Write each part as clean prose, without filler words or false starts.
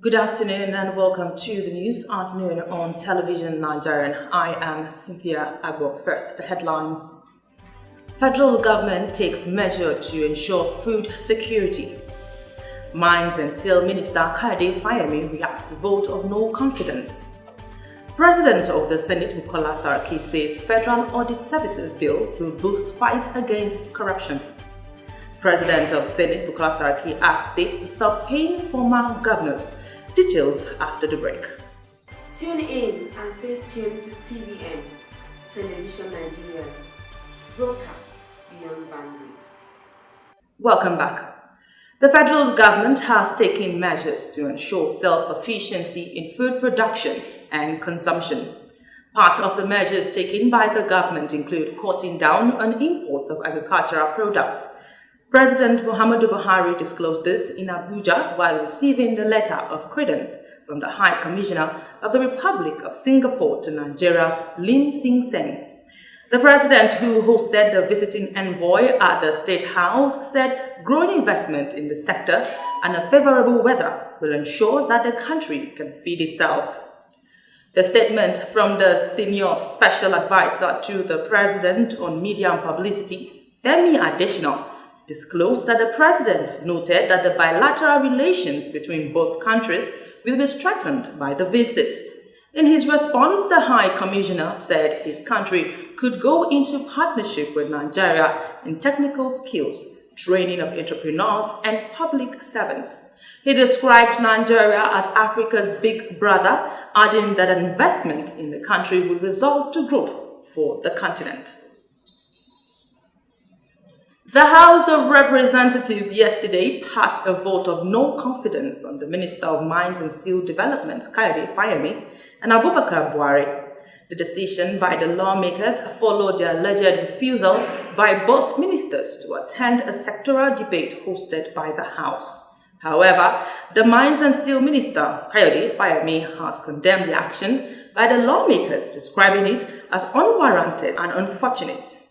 Good afternoon and welcome to the news at noon on television Nigerian. I am Cynthia Agbo. First, the headlines. Federal government takes measure to ensure food security. Mines and Steel Minister Kayode Fayemi reacts to vote of no confidence. President of the Senate BUKOLA SARAKI says Federal Audit Services Bill will boost fight against corruption. President of the Senate BUKOLA SARAKI asks states to stop paying former governors. Details after the break. Tune in and stay tuned to TVN, Television Nigerian, broadcast beyond boundaries. Welcome back. The federal government has taken measures to ensure self-sufficiency in food production and consumption. Part of the measures taken by the government include cutting down on imports of agricultural products. President Muhammadu Buhari disclosed this in Abuja while receiving the letter of credence from the High Commissioner of the Republic of Singapore to Nigeria, Lim Sing Seng. The president, who hosted the visiting envoy at the State House, said growing investment in the sector and a favorable weather will ensure that the country can feed itself. The statement from the senior special advisor to the president on media and publicity, Femi Adesina, disclosed that the president noted that the bilateral relations between both countries will be strengthened by the visit. In his response, the High Commissioner said his country could go into partnership with Nigeria in technical skills, training of entrepreneurs and public servants. He described Nigeria as Africa's big brother, adding that an investment in the country will result to growth for the continent. The House of Representatives yesterday passed a vote of no confidence on the Minister of Mines and Steel Development, Kayode Fayemi, and Abubakar Buhari. The decision by the lawmakers followed the alleged refusal by both ministers to attend a sectoral debate hosted by the House. However, the Mines and Steel Minister, Kayode Fayemi, has condemned the action by the lawmakers, describing it as unwarranted and unfortunate.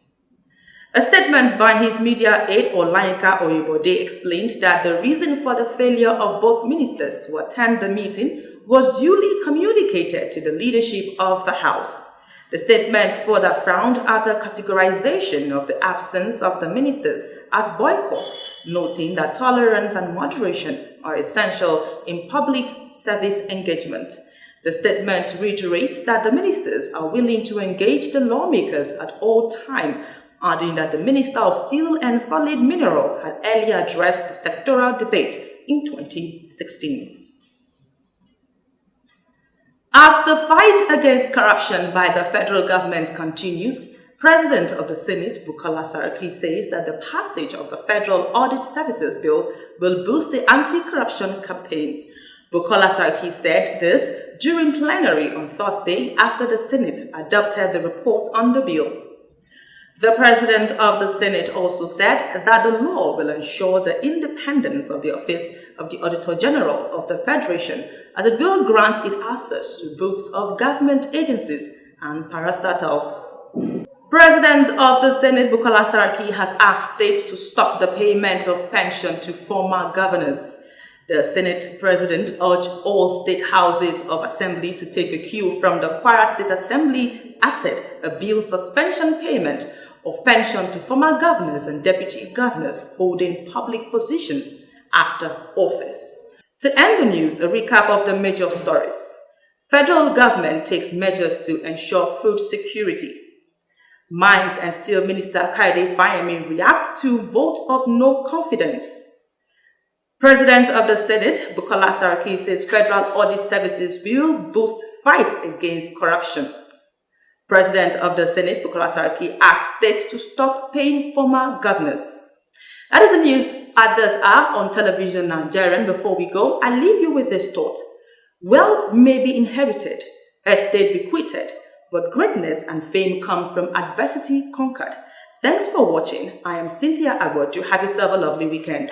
A statement by his media aide Olayinka Oyebode explained that the reason for the failure of both ministers to attend the meeting was duly communicated to the leadership of the House. The statement further frowned at the categorization of the absence of the ministers as boycott, noting that tolerance and moderation are essential in public service engagement. The statement reiterates that the ministers are willing to engage the lawmakers at all times, adding that the Minister of Steel and Solid Minerals had earlier addressed the sectoral debate in 2016. As the fight against corruption by the federal government continues, President of the Senate, BUKOLA SARAKI, says that the passage of the Federal Audit Services Bill will boost the anti-corruption campaign. BUKOLA SARAKI said this during plenary on Thursday after the Senate adopted the report on the bill. The President of the Senate also said that the law will ensure the independence of the Office of the Auditor General of the Federation, as it will grant it access to books of government agencies and parastatals. President of the Senate, BUKOLA SARAKI, has asked states to stop the payment of pension to former governors. The Senate President urged all state houses of assembly to take a cue from the Kwara State Assembly asset a bill suspension payment of pension to former governors and deputy governors holding public positions after office. To end the news, a recap of the major stories. Federal government takes measures to ensure food security. Mines and Steel Minister Kayode Fayemi reacts to vote of no confidence. President of the Senate, BUKOLA SARAKI, says Federal Audit Services will boost fight against corruption. President of the Senate, BUKOLA SARAKI, asks states to stop paying former governors. That is the news. Others are on television Nigerian. Before we go, I leave you with this thought. Wealth may be inherited, estate bequeathed, but greatness and fame come from adversity conquered. Thanks for watching. I am Cynthia Agbo. Have yourself a lovely weekend.